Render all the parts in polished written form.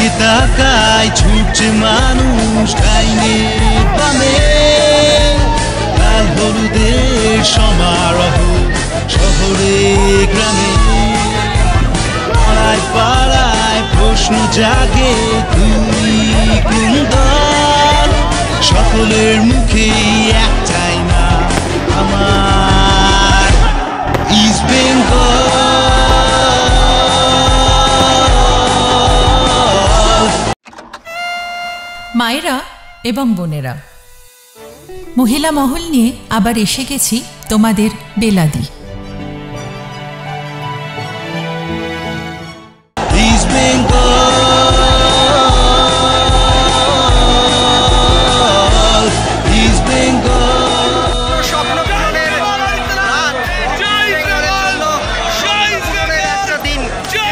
দিকে তাকায় ছুটছে মানুষ ডাইনে বামে লাল হলুদের সমারোহ শহরে গ্রামে পাড়ায় পাড়ায় প্রশ্ন জাগে তুই কোন দল সকলের মুখে একটাই না আমার ইস্ট বেঙ্গল। মায়েরা এবং বোনেরা, মহিলা মহল নিয়ে আবার এসে গেছি তোমাদের বেলাদি। East Bengal, East Bengal. স্বপ্ন পূরণের রাত, একটা দিন,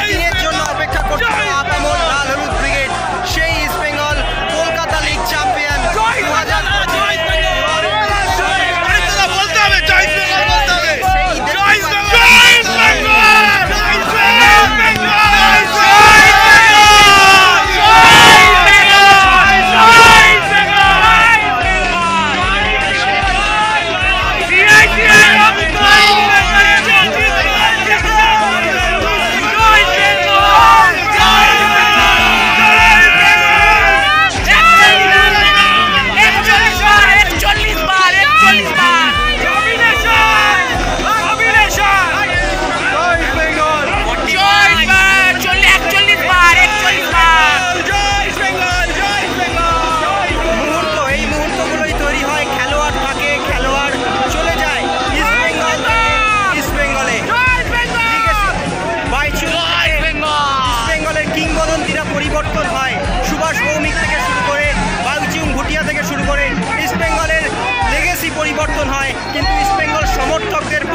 দিনের জন্য অপেক্ষা করছিল আপামর লাল হলুদ ব্রিগেড। সেই east Bengal Kolkata league champion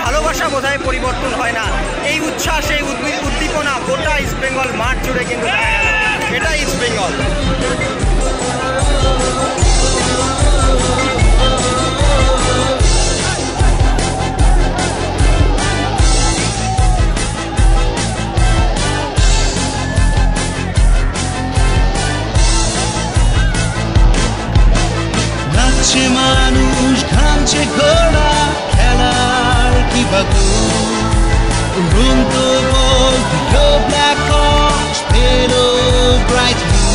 'ভালোবাসা বোধহয় পরিবর্তন হয় না। এই উচ্ছ্বাস, এই উদ্দীপনা গোটা ইস্ট বেঙ্গল মাঠ জুড়ে কিন্তু দেখা গেল। এটা ইস্ট বেঙ্গল। নাচছে মানুষ, ঘামছে ঘোড়া, খেলার কি বাগু উড়ন্ত বল দিলো ব্ল্যাক হর্স, পেলো ব্রাইট ব্লু।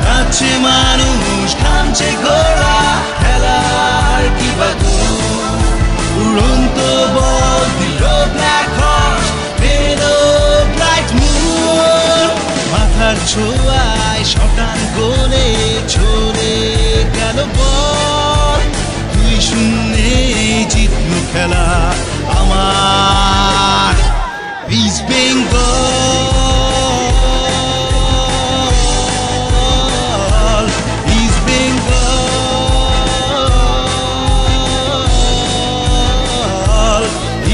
নাচছে মানুষ, ঘামছে ঘোড়া, খেলার কি বাগু উড়ন্ত বল দিলো ব্ল্যাক হর্স, পেলো ব্রাইট ব্লু। মাথার ছোঁয়ায় শটান গোলে চলে গেল বল, 2-0 জিতলো খেলা আমার east Bengal, East Bengal,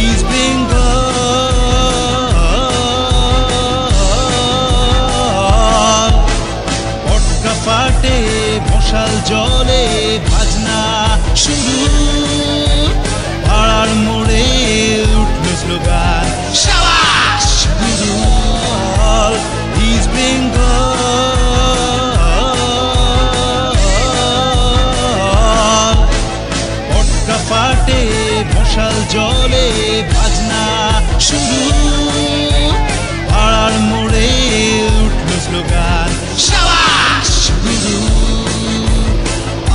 East Bengal. পটকা ফাটে মশাল জলে বাজনা শুরু, পাড়ার মোড়ে উঠল স্লোগান শাবাশ গুরু। ইস্ট বেঙ্গল। পটকা ফাটে মশাল জলে বাজনা শুরু, পাড়ার মোড়ে উঠল স্লোগান শাবাশ গুরু।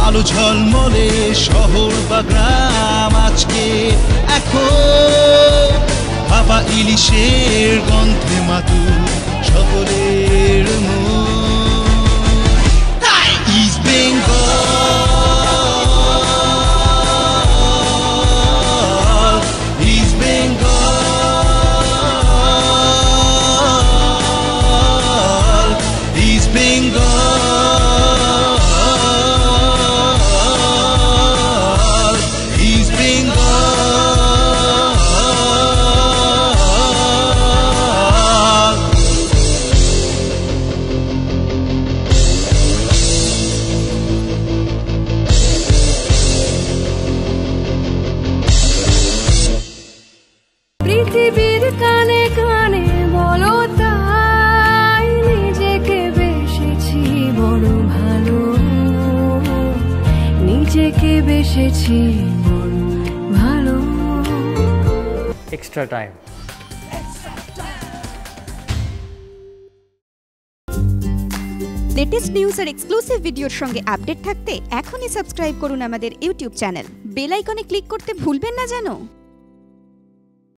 আলো ঝলমলে শহর বা গ্রাম আজকে এখন বাবা ইলিশের গন্ধে মাতু সকলের মন। East Bengal, East Bengal, East Bengal, East Bengal. নিজেকে বেসেছি মন ভালো। Extra time. লেটেস্ট নিউজ আর এক্সক্লুসিভ ভিডিওর সঙ্গে আপডেট থাকতে এখনই সাবস্ক্রাইব করুন আমাদের ইউটিউব চ্যানেল। বেল আইকনে ক্লিক করতে ভুলবেন না যেন।